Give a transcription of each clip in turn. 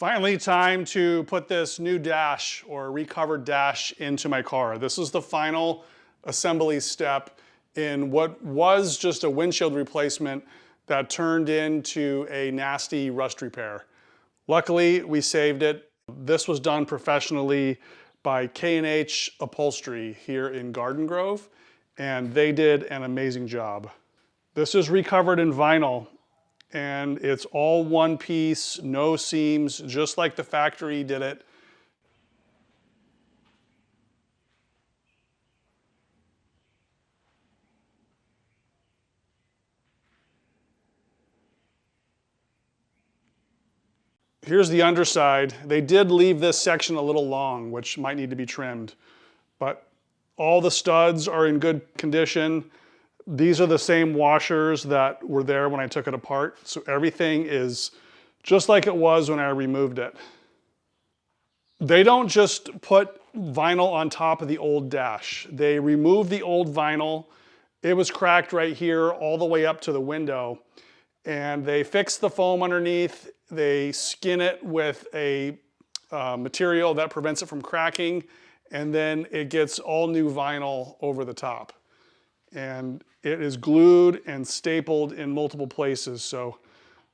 Finally, time to put this new dash or recovered dash into my car. This is the final assembly step in what was just a windshield replacement that turned into a nasty rust repair. Luckily, we saved it. This was done professionally by K&H Upholstery here in Garden Grove, and they did an amazing job. This is recovered in vinyl, and it's all one piece, no seams, just like the factory did it. Here's the underside. They did leave this section a little long, which might need to be trimmed, but all the studs are in good condition. These are the same washers that were there when I took it apart, so everything is just like it was when I removed it. They don't just put vinyl on top of the old dash. They removed the old vinyl. It was cracked right here all the way up to the window, and they fixed the foam underneath. They skin it with a material that prevents it from cracking, and then it gets all new vinyl over the top. And it is glued and stapled in multiple places, so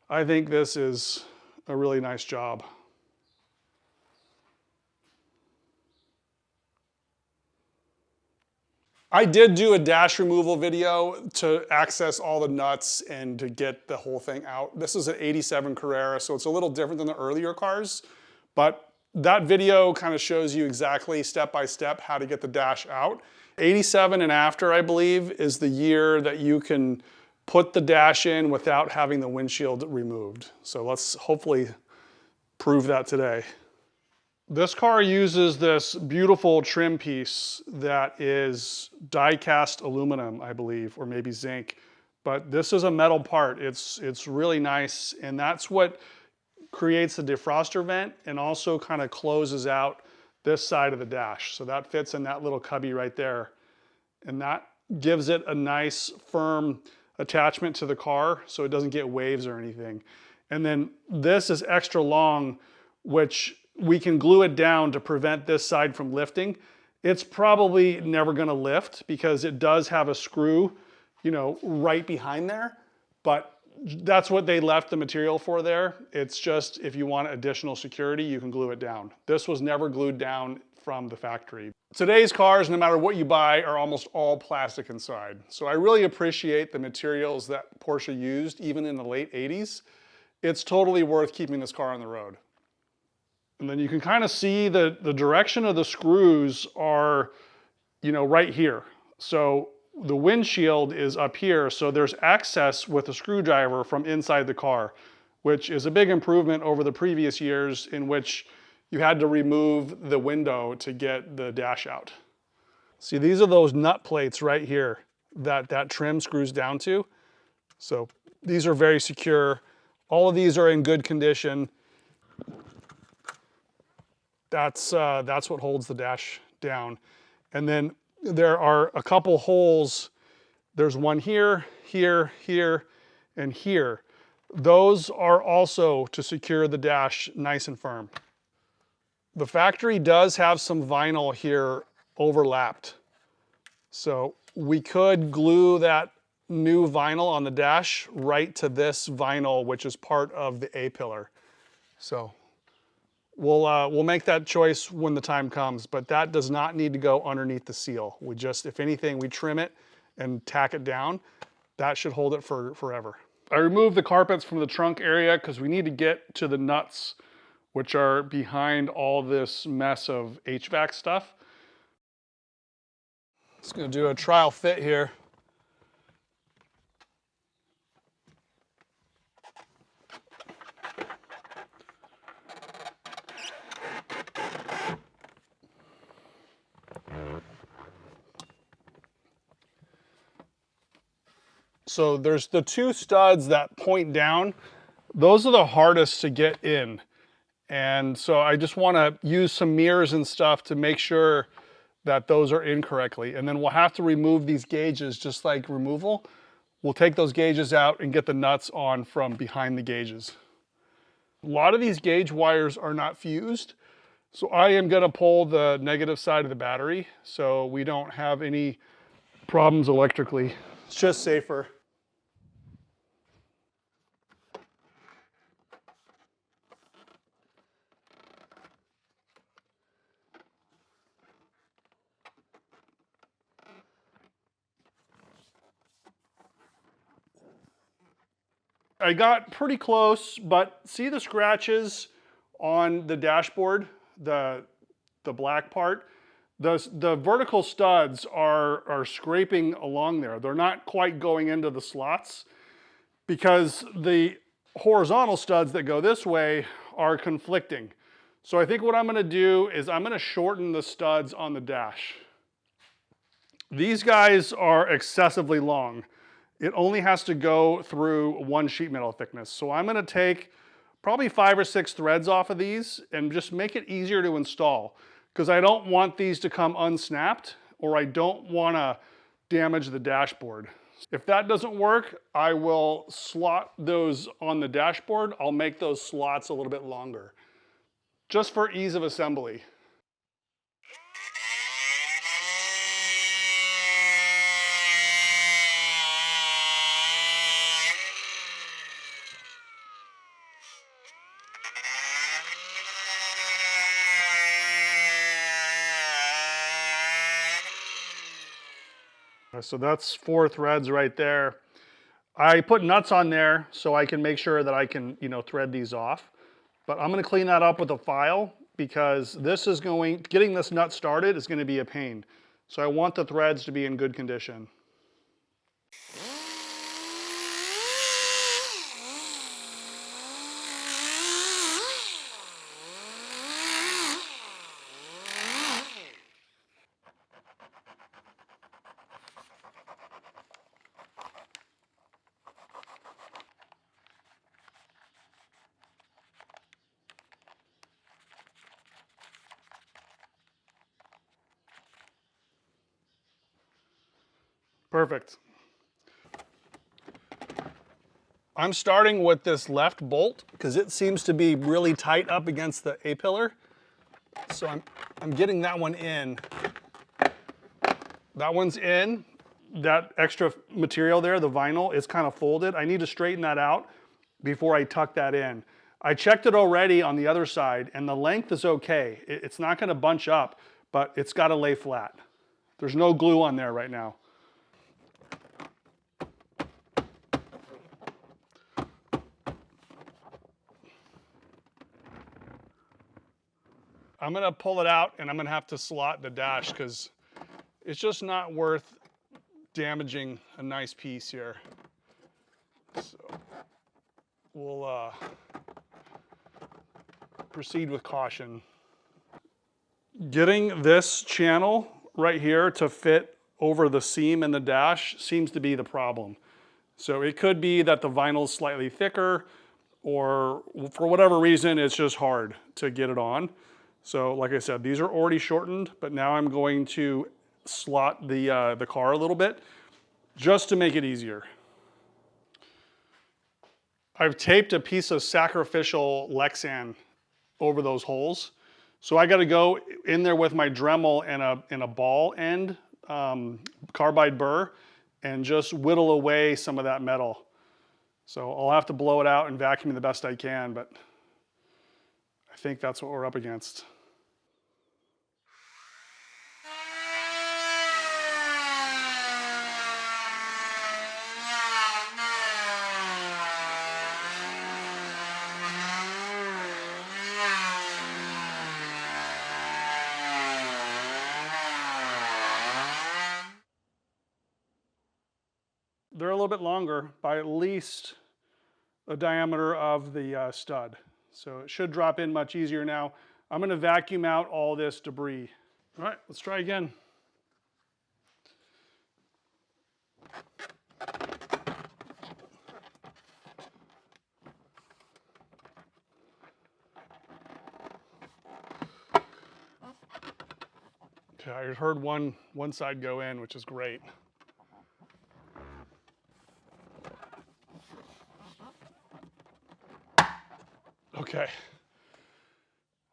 I think this is a really nice job. I did do a dash removal video to access all the nuts and to get the whole thing out. This is an '87 Carrera, so it's a little different than the earlier cars, but that video kind of shows you exactly step by step how to get the dash out. '87 and after, I believe, is the year that you can put the dash in without having the windshield removed. So let's hopefully prove that today. This car uses this beautiful trim piece that is die-cast aluminum, I believe, or maybe zinc. But this is a metal part. It's really nice, and that's what creates the defroster vent and also kind of closes out this side of the dash. So that fits in that little cubby right there. And that gives it a nice firm attachment to the car so it doesn't get waves or anything. And then this is extra long, which we can glue it down to prevent this side from lifting. It's probably never gonna lift because it does have a screw, you know, right behind there, but that's what they left the material for there. It's just if you want additional security, you can glue it down. This was never glued down from the factory. Today's cars, no matter what you buy, are almost all plastic inside. So I really appreciate the materials that Porsche used, even in the late '80s. It's totally worth keeping this car on the road. And then you can kind of see the direction of the screws are, you know, right here. So the windshield is up here, so there's access with a screwdriver from inside the car, which is a big improvement over the previous years in which you had to remove the window to get the dash out. See, these are those nut plates right here that trim screws down to. So these are very secure. All of these are in good condition. That's what holds the dash down. And then there are a couple holes. There's one here, here, here, and here. Those are also to secure the dash nice and firm. The factory does have some vinyl here overlapped. So we could glue that new vinyl on the dash right to this vinyl, which is part of the A-pillar. So we'll make that choice when the time comes, but that does not need to go underneath the seal. We just, if anything, we trim it and tack it down. That should hold it for forever. I removed the carpets from the trunk area because we need to get to the nuts, which are behind all this mess of HVAC stuff. Just gonna do a trial fit here. So there's the two studs that point down. Those are the hardest to get in. And so I just wanna use some mirrors and stuff to make sure that those are in correctly. And then we'll have to remove these gauges just like removal. We'll take those gauges out and get the nuts on from behind the gauges. A lot of these gauge wires are not fused, so I am going to pull the negative side of the battery so we don't have any problems electrically. It's just safer. I got pretty close, but see the scratches on the dashboard, the black part? The vertical studs are scraping along there. They're not quite going into the slots because the horizontal studs that go this way are conflicting. So I think what I'm gonna do is I'm gonna shorten the studs on the dash. These guys are excessively long. It only has to go through one sheet metal thickness. So I'm gonna take probably 5 or 6 threads off of these and just make it easier to install because I don't want these to come unsnapped or I don't wanna damage the dashboard. If that doesn't work, I will slot those on the dashboard. I'll make those slots a little bit longer, just for ease of assembly. So that's 4 threads right there. I put nuts on there so I can make sure that I can, thread these off. But I'm gonna clean that up with a file because getting this nut started is gonna be a pain. So I want the threads to be in good condition. Perfect. I'm starting with this left bolt because it seems to be really tight up against the A-pillar. So I'm getting that one in. That one's in. That extra material there, the vinyl, is kind of folded. I need to straighten that out before I tuck that in. I checked it already on the other side and the length is okay. It's not gonna bunch up, but it's gotta lay flat. There's no glue on there right now. I'm gonna pull it out and I'm gonna have to slot the dash because it's just not worth damaging a nice piece here. So we'll proceed with caution. Getting this channel right here to fit over the seam in the dash seems to be the problem. So it could be that the vinyl is slightly thicker or for whatever reason it's just hard to get it on. So like I said, these are already shortened, but now I'm going to slot the car a little bit just to make it easier. I've taped a piece of sacrificial Lexan over those holes. So I gotta go in there with my Dremel and a ball end, carbide burr, and just whittle away some of that metal. So I'll have to blow it out and vacuum the best I can, but I think that's what we're up against. They're a little bit longer by at least the diameter of the stud. So it should drop in much easier now. I'm gonna vacuum out all this debris. All right, let's try again. Okay, I heard one side go in, which is great. Okay.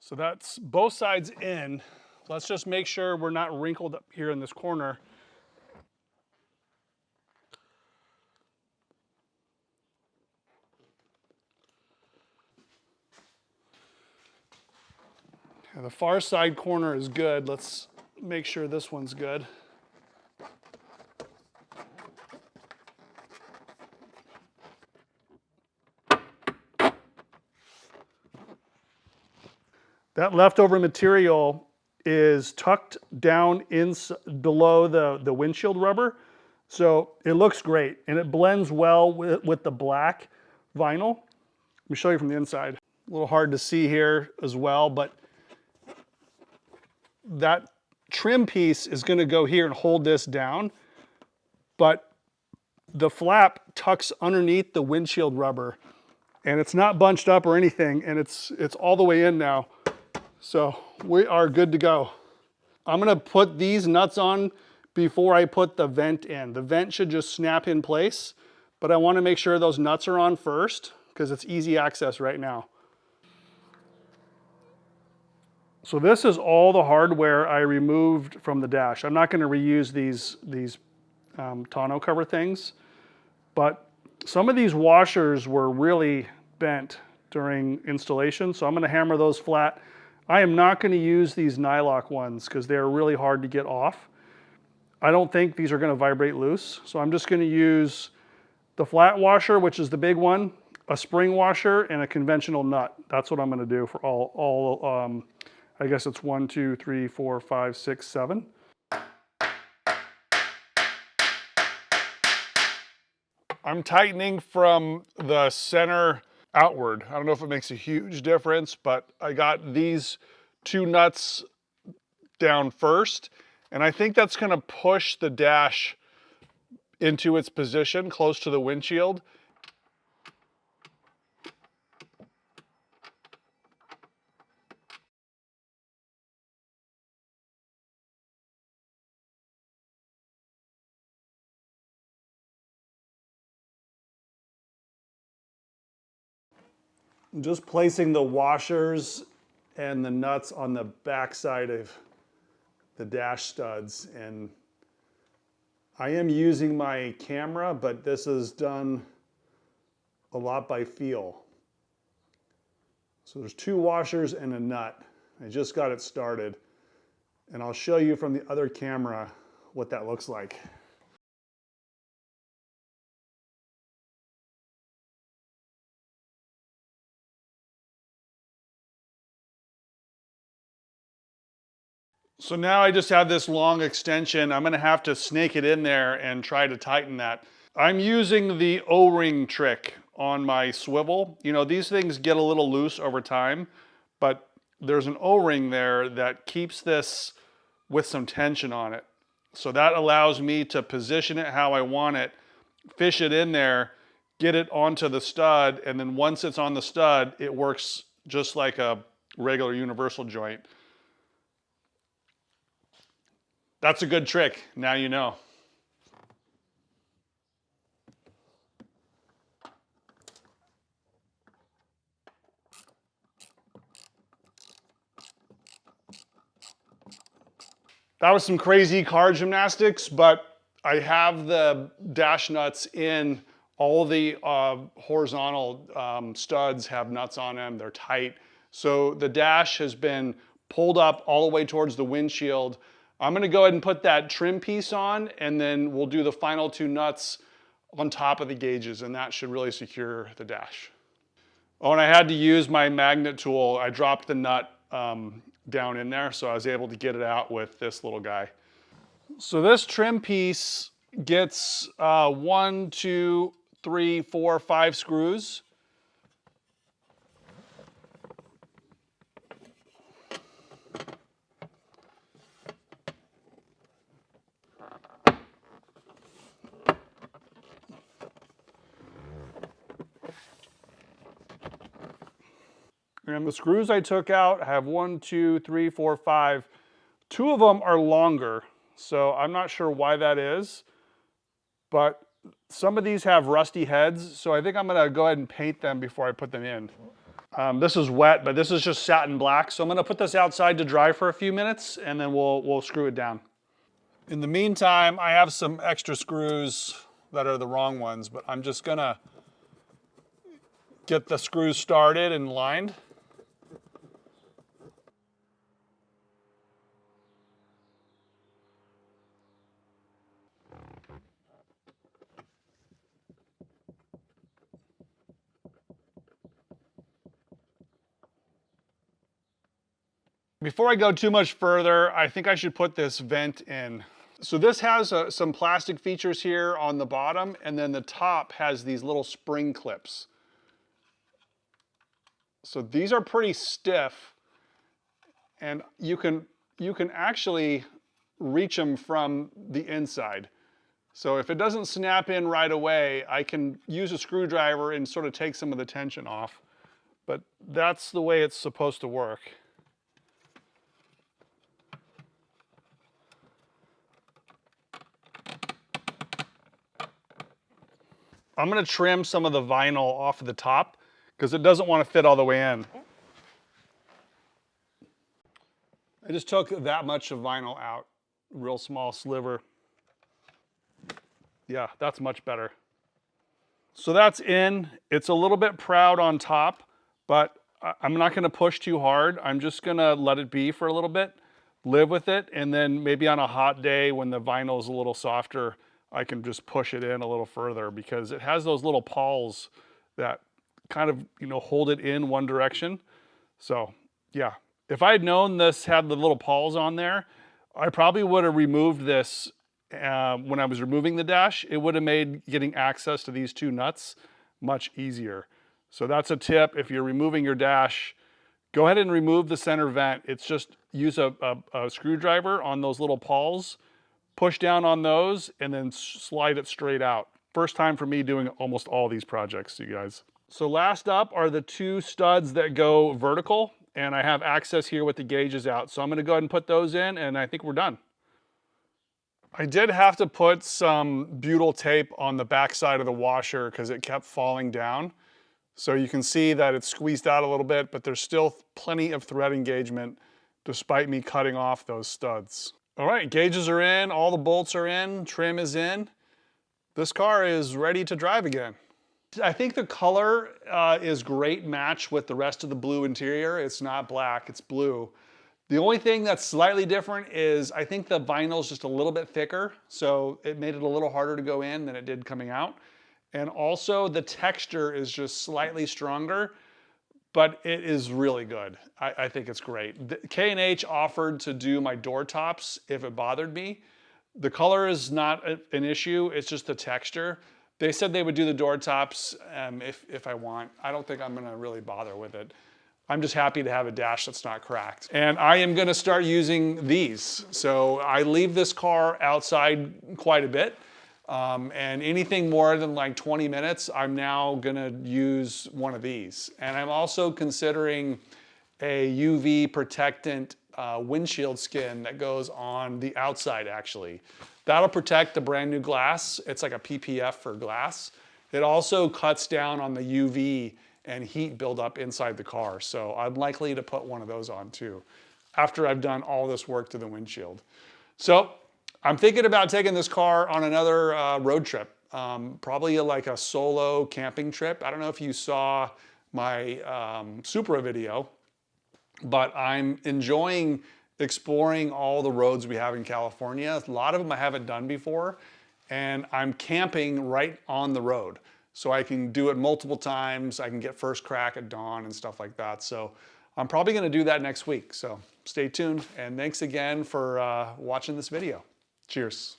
So that's both sides in. Let's just make sure we're not wrinkled up here in this corner. The far side corner is good. Let's make sure this one's good. That leftover material is tucked down below the windshield rubber. So it looks great and it blends well with the black vinyl. Let me show you from the inside. A little hard to see here as well, but that trim piece is going to go here and hold this down. But the flap tucks underneath the windshield rubber and it's not bunched up or anything, and it's all the way in now. So we are good to go. I'm gonna put these nuts on before I put the vent in. The vent should just snap in place, but I wanna make sure those nuts are on first because it's easy access right now. So this is all the hardware I removed from the dash. I'm not gonna reuse these tonneau cover things, but some of these washers were really bent during installation, so I'm gonna hammer those flat. I am not going to use these nylock ones because they're really hard to get off. I don't think these are going to vibrate loose, so I'm just going to use the flat washer, which is the big one, a spring washer, and a conventional nut. That's what I'm going to do for all I guess it's 1, 2, 3, 4, 5, 6, 7. I'm tightening from the center outward. I don't know if it makes a huge difference, but I got these 2 nuts down first, and I think that's going to push the dash into its position close to the windshield. I'm just placing the washers and the nuts on the back side of the dash studs, and I am using my camera, but this is done a lot by feel. So there's 2 washers and a nut. I just got it started, and I'll show you from the other camera what that looks like. So now I just have this long extension. I'm gonna have to snake it in there and try to tighten that. I'm using the O-ring trick on my swivel. You know, these things get a little loose over time, but there's an O-ring there that keeps this with some tension on it. So that allows me to position it how I want it, fish it in there, get it onto the stud, and then once it's on the stud, it works just like a regular universal joint. That's a good trick, now you know. That was some crazy car gymnastics, but I have the dash nuts in. All the horizontal studs have nuts on them, they're tight. So the dash has been pulled up all the way towards the windshield. I'm gonna go ahead and put that trim piece on, and then we'll do the final 2 nuts on top of the gauges, and that should really secure the dash. Oh, and I had to use my magnet tool. I dropped the nut down in there, so I was able to get it out with this little guy. So this trim piece gets 1, 2, 3, 4, 5 screws. And the screws I took out have 1, 2, 3, 4, 5. 2 of them are longer, so I'm not sure why that is, but some of these have rusty heads, so I think I'm gonna go ahead and paint them before I put them in. This is wet, but this is just satin black. So I'm gonna put this outside to dry for a few minutes and then we'll screw it down. In the meantime, I have some extra screws that are the wrong ones, but I'm just gonna get the screws started and lined. Before I go too much further, I think I should put this vent in. So this has some plastic features here on the bottom, and then the top has these little spring clips. So these are pretty stiff, and you can actually reach them from the inside. So if it doesn't snap in right away, I can use a screwdriver and sort of take some of the tension off. But that's the way it's supposed to work. I'm gonna trim some of the vinyl off of the top because it doesn't want to fit all the way in. I just took that much of vinyl out, real small sliver. Yeah, that's much better. So that's in. It's a little bit proud on top, but I'm not gonna push too hard. I'm just gonna let it be for a little bit, live with it, and then maybe on a hot day when the vinyl is a little softer, I can just push it in a little further because it has those little pawls that kind of, hold it in one direction. So yeah, if I had known this had the little pawls on there, I probably would have removed this when I was removing the dash. It would have made getting access to these two nuts much easier. So that's a tip. If you're removing your dash, go ahead and remove the center vent. It's just use a screwdriver on those little pawls, push down on those, and then slide it straight out. First time for me doing almost all these projects, you guys. So last up are the two studs that go vertical, and I have access here with the gauges out. So I'm gonna go ahead and put those in, and I think we're done. I did have to put some butyl tape on the back side of the washer because it kept falling down. So you can see that it's squeezed out a little bit, but there's still plenty of thread engagement despite me cutting off those studs. All right, gauges are in, all the bolts are in, trim is in. This car is ready to drive again. I think the color is great match with the rest of the blue interior. It's not black, it's blue. The only thing that's slightly different is I think the vinyl is just a little bit thicker, so it made it a little harder to go in than it did coming out. And also the texture is just slightly stronger, but it is really good. I think it's great. K&H offered to do my door tops if it bothered me. The color is not an issue, it's just the texture. They said they would do the door tops if I want. I don't think I'm gonna really bother with it. I'm just happy to have a dash that's not cracked. And I am gonna start using these. So I leave this car outside quite a bit. And anything more than like 20 minutes, I'm now gonna use one of these. And I'm also considering a UV protectant windshield skin that goes on the outside actually. That'll protect the brand new glass. It's like a PPF for glass. It also cuts down on the UV and heat buildup inside the car. So I'm likely to put one of those on too, after I've done all this work to the windshield. So I'm thinking about taking this car on another road trip, probably like a solo camping trip. I don't know if you saw my Supra video, but I'm enjoying exploring all the roads we have in California. A lot of them I haven't done before, and I'm camping right on the road. So I can do it multiple times. I can get first crack at dawn and stuff like that. So I'm probably gonna do that next week. So stay tuned, and thanks again for watching this video. Cheers.